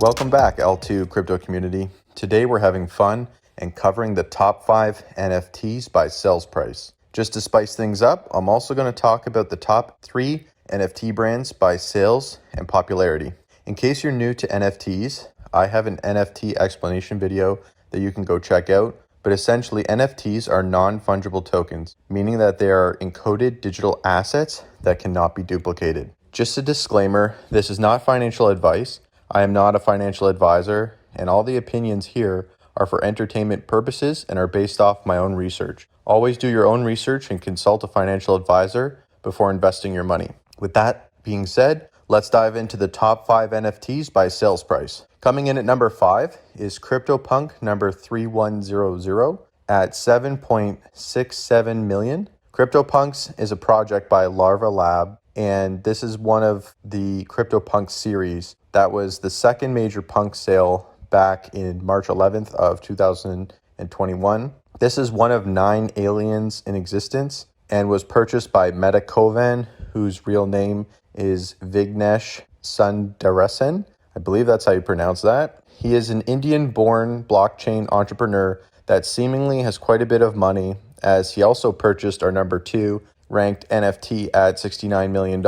Welcome back, L2 crypto community. Today we're having fun and covering the top 5 NFTs by sales price. Just to spice things up, I'm also going to talk about the top 3 NFT brands by sales and popularity. In case you're new to NFTs, I have an NFT explanation video that you can go check out. But essentially, NFTs are non-fungible tokens, meaning that they are encoded digital assets that cannot be duplicated. Just a disclaimer, this is not financial advice. I am not a financial advisor, and all the opinions here are for entertainment purposes and are based off my own research. Always do your own research and consult a financial advisor before investing your money. With that being said, let's dive into the top 5 NFTs by sales price. Coming in at number 5 is Cryptopunk number 3100 at 7.67 million. Cryptopunks is a project by Larva Lab, and this is one of the Cryptopunk series. That was the second major punk sale back in March 11th of 2021. This is one of 9 aliens in existence and was purchased by Metakovan, whose real name is Vignesh Sundaresan. I believe that's how you pronounce that. He is an Indian-born blockchain entrepreneur that seemingly has quite a bit of money, as he also purchased our number 2 ranked NFT at $69 million.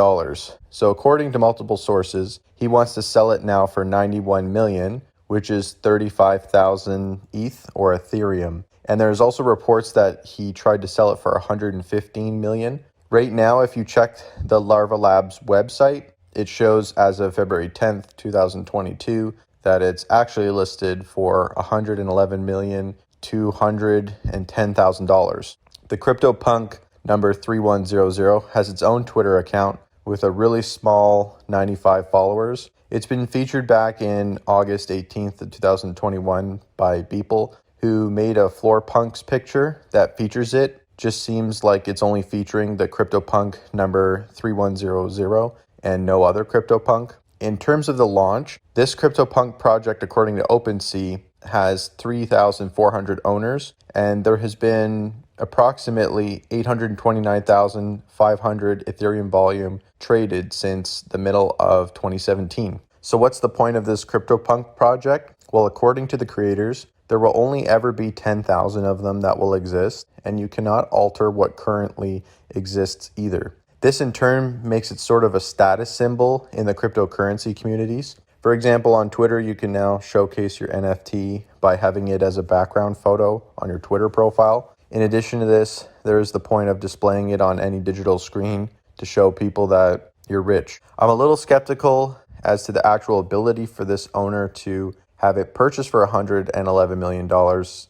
So according to multiple sources, he wants to sell it now for 91 million, which is 35,000 ETH or Ethereum. And there's also reports that he tried to sell it for 115 million. Right now, if you check the Larva Labs website, it shows as of February 10th, 2022, that it's actually listed for $111,210,000. The Cryptopunk number 3100 has its own Twitter account with a really small 95 followers. It's been featured back in August 18th of 2021 by Beeple, who made a Floorpunks picture that features it. Just seems like it's only featuring the Cryptopunk number 3100 and no other Cryptopunk. In terms of the launch, this Cryptopunk project, according to OpenSea, has 3,400 owners, and there has been approximately 829,500 Ethereum volume traded since the middle of 2017. So what's the point of this Cryptopunk project? Well, according to the creators, there will only ever be 10,000 of them that will exist, and you cannot alter what currently exists either. This in turn makes it sort of a status symbol in the cryptocurrency communities. For example, on Twitter, you can now showcase your NFT by having it as a background photo on your Twitter profile. In addition to this, there is the point of displaying it on any digital screen to show people that you're rich. I'm a little skeptical as to the actual ability for this owner to have it purchased for $111 million,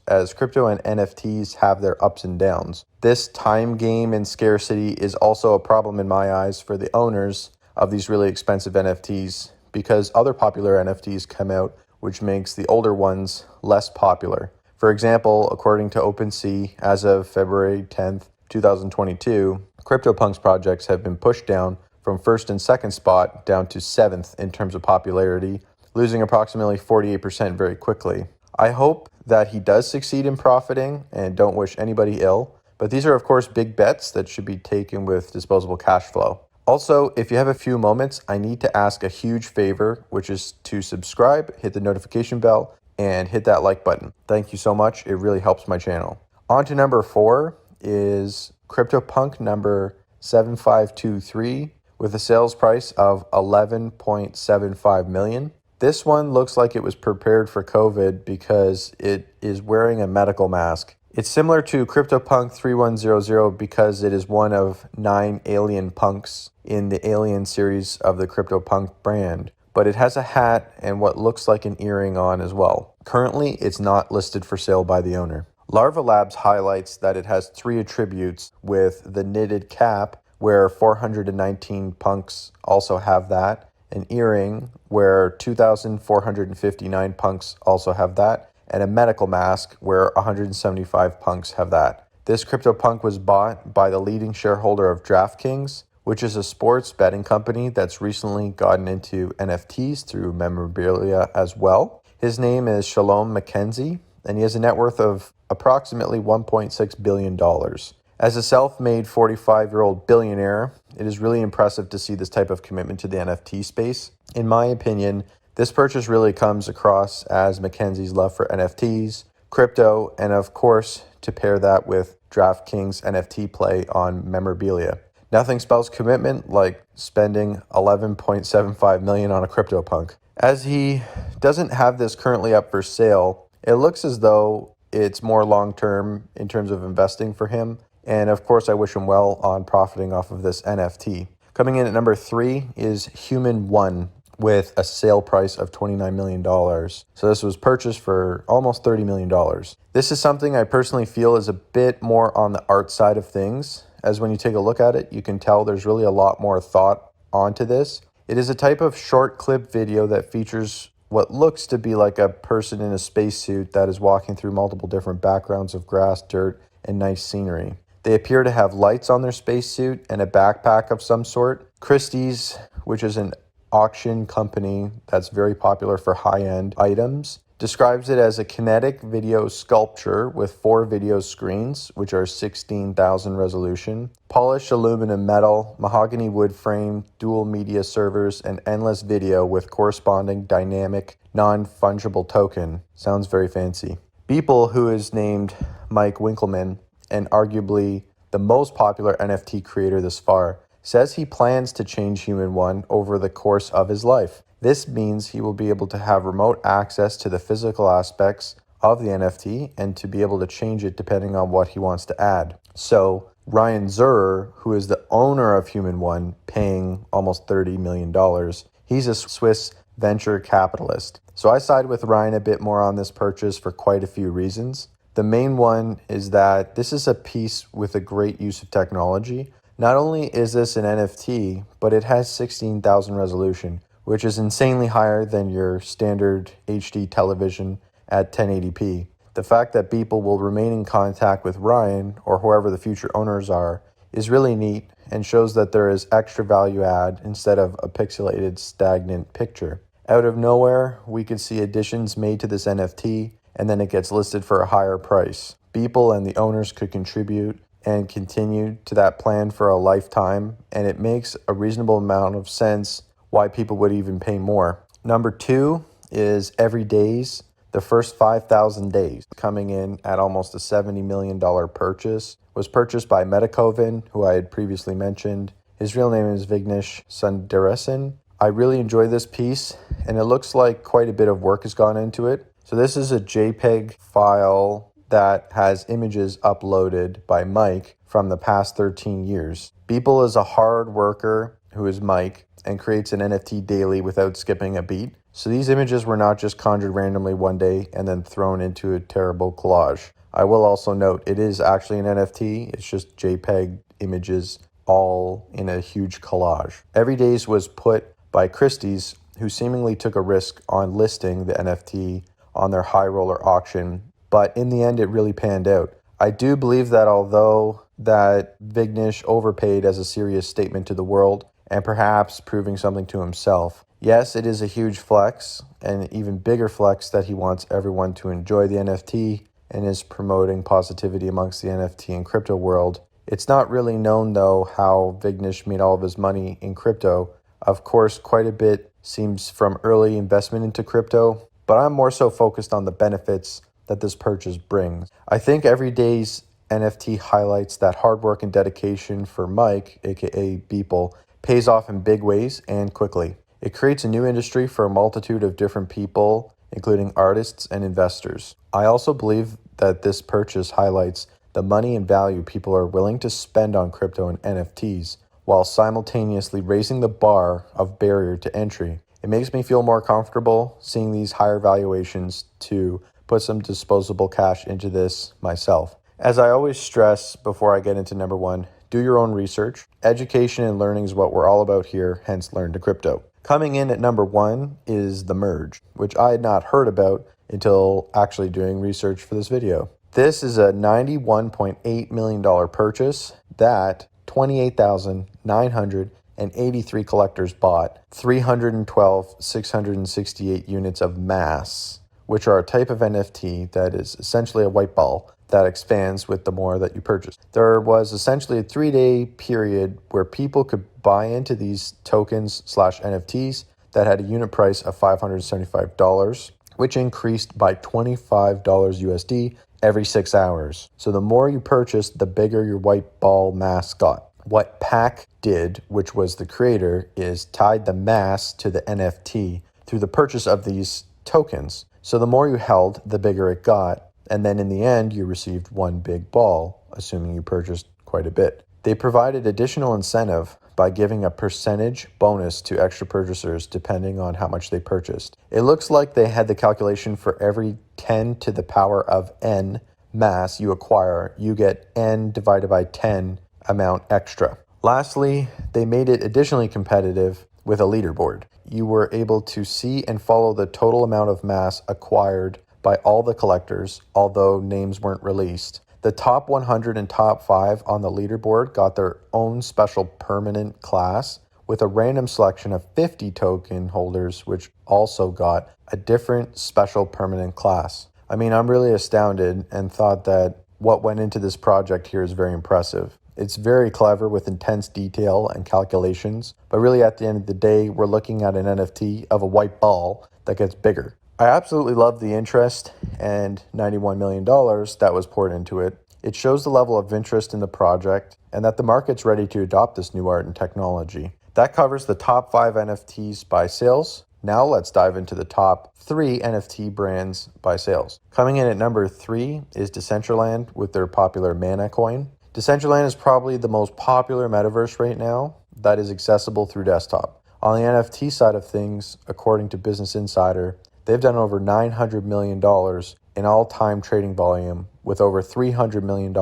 as crypto and NFTs have their ups and downs. This time game and scarcity is also a problem in my eyes for the owners of these really expensive NFTs, because other popular NFTs come out, which makes the older ones less popular. For example, according to OpenSea, as of February 10th, 2022, CryptoPunk's projects have been pushed down from first and second spot down to 7th in terms of popularity, losing approximately 48% very quickly. I hope that he does succeed in profiting and don't wish anybody ill, but these are of course big bets that should be taken with disposable cash flow. Also, if you have a few moments, I need to ask a huge favor, which is to subscribe, hit the notification bell, and hit that like button. Thank you so much. It really helps my channel. On to number 4 is Cryptopunk number 7523 with a sales price of 11.75 million. This one looks like it was prepared for COVID because it is wearing a medical mask. It's similar to Cryptopunk 3100 because it is one of 9 alien punks in the Alien series of the Cryptopunk brand, but it has a hat and what looks like an earring on as well. Currently, it's not listed for sale by the owner. Larva Labs highlights that it has 3 attributes with the knitted cap, where 419 punks also have that, an earring, where 2,459 punks also have that, and a medical mask, where 175 punks have that. This CryptoPunk was bought by the leading shareholder of DraftKings, which is a sports betting company that's recently gotten into NFTs through memorabilia as well. His name is Shalom McKenzie, and he has a net worth of approximately $1.6 billion. As a self-made 45-year-old billionaire, it is really impressive to see this type of commitment to the NFT space. In my opinion, This purchase really comes across as Mackenzie's love for NFTs, crypto, and of course, to pair that with DraftKings NFT play on memorabilia. Nothing spells commitment like spending $11.75 million on a Cryptopunk. As he doesn't have this currently up for sale, it looks as though it's more long-term in terms of investing for him. And of course, I wish him well on profiting off of this NFT. Coming in at number 3 is Human One with a sale price of $29 million. So this was purchased for almost $30 million. This is something I personally feel is a bit more on the art side of things, as when you take a look at it, you can tell there's really a lot more thought onto this. It is a type of short clip video that features what looks to be like a person in a spacesuit that is walking through multiple different backgrounds of grass, dirt, and nice scenery. They appear to have lights on their spacesuit and a backpack of some sort. Christie's, which is an auction company that's very popular for high-end items, describes it as a kinetic video sculpture with 4 video screens, which are 16,000 resolution, polished aluminum metal, mahogany wood frame, dual media servers, and endless video with corresponding dynamic, non-fungible token. Sounds very fancy. Beeple, who is named Mike Winkleman, and arguably the most popular NFT creator this far, says he plans to change Human One over the course of his life. This means he will be able to have remote access to the physical aspects of the NFT and to be able to change it depending on what he wants to add. So Ryan Zurer, who is the owner of Human One, paying almost $30 million, he's a Swiss venture capitalist. So I side with Ryan a bit more on this purchase for quite a few reasons. The main one is that this is a piece with a great use of technology. Not only is this an NFT, but it has 16,000 resolution, which is insanely higher than your standard HD television at 1080p. The fact that Beeple will remain in contact with Ryan, or whoever the future owners are, is really neat and shows that there is extra value add instead of a pixelated, stagnant picture. Out of nowhere, we could see additions made to this NFT, and then it gets listed for a higher price. Beeple and the owners could contribute and continue to that plan for a lifetime, and it makes a reasonable amount of sense why people would even pay more. Number 2 is Every Days, the first 5,000 days, coming in at almost a $70 million purchase. Was purchased by Metakovan, who I had previously mentioned. His real name is Vignesh Sundaresan. I really enjoy this piece, and it looks like quite a bit of work has gone into it. So this is a JPEG file that has images uploaded by Mike from the past 13 years. Beeple is a hard worker who is Mike and creates an NFT daily without skipping a beat. So these images were not just conjured randomly one day and then thrown into a terrible collage. I will also note it is actually an NFT. It's just JPEG images all in a huge collage. Every Days was put by Christie's, who seemingly took a risk on listing the NFT on their high roller auction, but in the end it really panned out. I do believe that although that Vignesh overpaid as a serious statement to the world and perhaps proving something to himself, yes, it is a huge flex, and an even bigger flex that he wants everyone to enjoy the NFT and is promoting positivity amongst the NFT and crypto world. It's not really known though how Vignesh made all of his money in crypto. Of course, quite a bit seems from early investment into crypto, but I'm more so focused on the benefits that this purchase brings. I think Every Day's NFT highlights that hard work and dedication for Mike, aka Beeple, pays off in big ways and quickly. It creates a new industry for a multitude of different people, including artists and investors. I also believe that this purchase highlights the money and value people are willing to spend on crypto and NFTs, while simultaneously raising the bar of barrier to entry. It makes me feel more comfortable seeing these higher valuations to put some disposable cash into this myself. As I always stress before I get into number 1, do your own research. Education and learning is what we're all about here, hence Learn to Crypto. Coming in at number 1 is The Merge, which I had not heard about until actually doing research for this video. This is a $91.8 million purchase that 28,983 collectors bought, 312,668 units of mass, which are a type of NFT that is essentially a white ball that expands with the more that you purchase. There was essentially a 3-day period where people could buy into these tokens/NFTs. that had a unit price of $575, which increased by $25 USD every 6 hours. So the more you purchased, the bigger your white ball mass got. What Pack did, which was the creator, is tied the mass to the NFT through the purchase of these tokens. So the more you held, the bigger it got. And then in the end, you received one big ball, assuming you purchased quite a bit. They provided additional incentive by giving a percentage bonus to extra purchasers depending on how much they purchased. It looks like they had the calculation for every 10 to the power of n mass you acquire, you get n divided by 10 amount extra. Lastly, they made it additionally competitive with a leaderboard. You were able to see and follow the total amount of mass acquired by all the collectors, although names weren't released. The top 100 and top 5 on the leaderboard got their own special permanent class with a random selection of 50 token holders, which also got a different special permanent class. I mean, I'm really astounded and thought that what went into this project here is very impressive. It's very clever with intense detail and calculations, but really at the end of the day, we're looking at an NFT of a white ball that gets bigger. I absolutely love the interest and $91 million that was poured into it. It shows the level of interest in the project and that the market's ready to adopt this new art and technology. That covers the top 5 NFTs by sales. Now let's dive into the top 3 NFT brands by sales. Coming in at number 3 is Decentraland with their popular Mana coin. Decentraland is probably the most popular metaverse right now that is accessible through desktop. On the NFT side of things, according to Business Insider, they've done over $900 million in all-time trading volume with over $300 million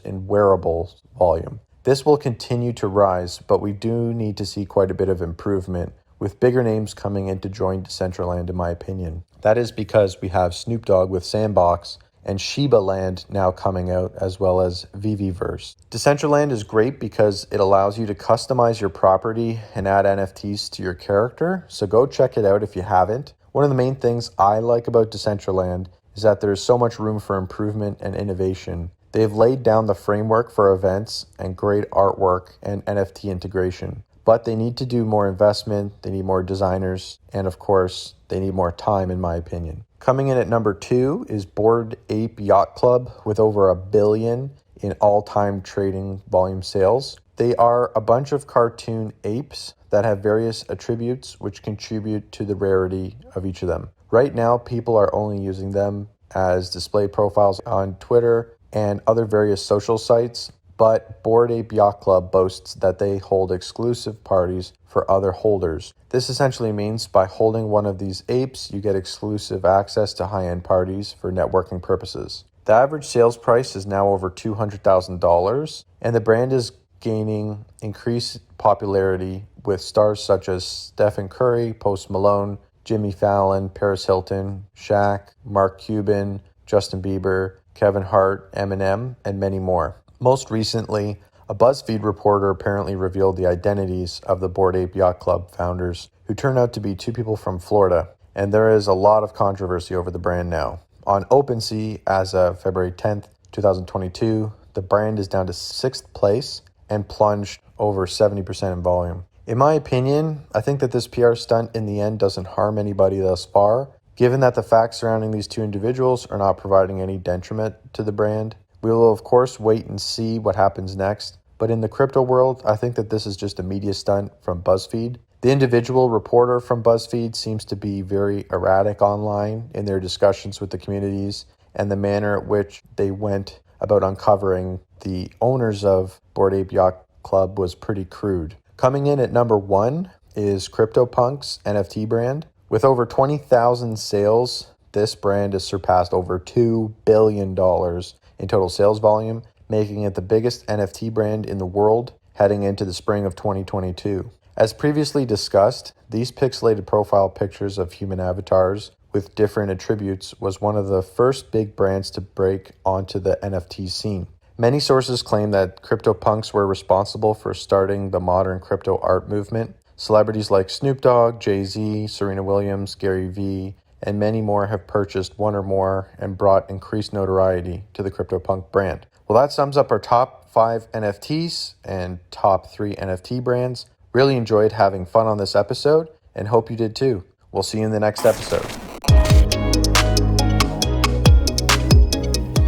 in wearables volume. This will continue to rise, but we do need to see quite a bit of improvement with bigger names coming in to join Decentraland, in my opinion. That is because we have Snoop Dogg with Sandbox and Shiba Land now coming out, as well as VVverse. Decentraland is great because it allows you to customize your property and add NFTs to your character, so go check it out if you haven't. One of the main things I like about Decentraland is that there's so much room for improvement and innovation. They've laid down the framework for events and great artwork and NFT integration, but they need to do more investment, they need more designers, and of course, they need more time, in my opinion. Coming in at number 2 is Bored Ape Yacht Club with over $1 billion in all-time trading volume sales. They are a bunch of cartoon apes that have various attributes which contribute to the rarity of each of them. Right now, people are only using them as display profiles on Twitter and other various social sites, but Bored Ape Yacht Club boasts that they hold exclusive parties for other holders. This essentially means by holding one of these apes, you get exclusive access to high-end parties for networking purposes. The average sales price is now over $200,000, and the brand is gaining increased popularity with stars such as Stephen Curry, Post Malone, Jimmy Fallon, Paris Hilton, Shaq, Mark Cuban, Justin Bieber, Kevin Hart, Eminem, and many more. Most recently, a BuzzFeed reporter apparently revealed the identities of the Bored Ape Yacht Club founders, who turned out to be 2 people from Florida, and there is a lot of controversy over the brand now. On OpenSea, as of February 10th, 2022, the brand is down to 6th place and plunged over 70% in volume. In my opinion, I think that this PR stunt in the end doesn't harm anybody thus far, given that the facts surrounding these 2 individuals are not providing any detriment to the brand. We will of course wait and see what happens next, but in the crypto world, I think that this is just a media stunt from BuzzFeed. The individual reporter from BuzzFeed seems to be very erratic online in their discussions with the communities, and the manner at which they went about uncovering the owners of Bored Ape Yacht Club was pretty crude. Coming in at number 1 is Cryptopunk's NFT brand. With over 20,000 sales, this brand has surpassed over $2 billion in total sales volume, making it the biggest NFT brand in the world heading into the spring of 2022. As previously discussed, these pixelated profile pictures of human avatars with different attributes was one of the first big brands to break onto the NFT scene. Many sources claim that CryptoPunks were responsible for starting the modern crypto art movement. Celebrities like Snoop Dogg, Jay-Z, Serena Williams, Gary Vee, and many more have purchased one or more and brought increased notoriety to the Cryptopunk brand. Well, that sums up our top 5 NFTs and top 3 NFT brands. Really enjoyed having fun on this episode, and hope you did too. We'll see you in the next episode.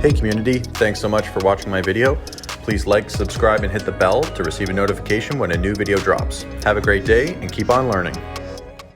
Hey community, thanks so much for watching my video. Please like, subscribe, and hit the bell to receive a notification when a new video drops. Have a great day and keep on learning.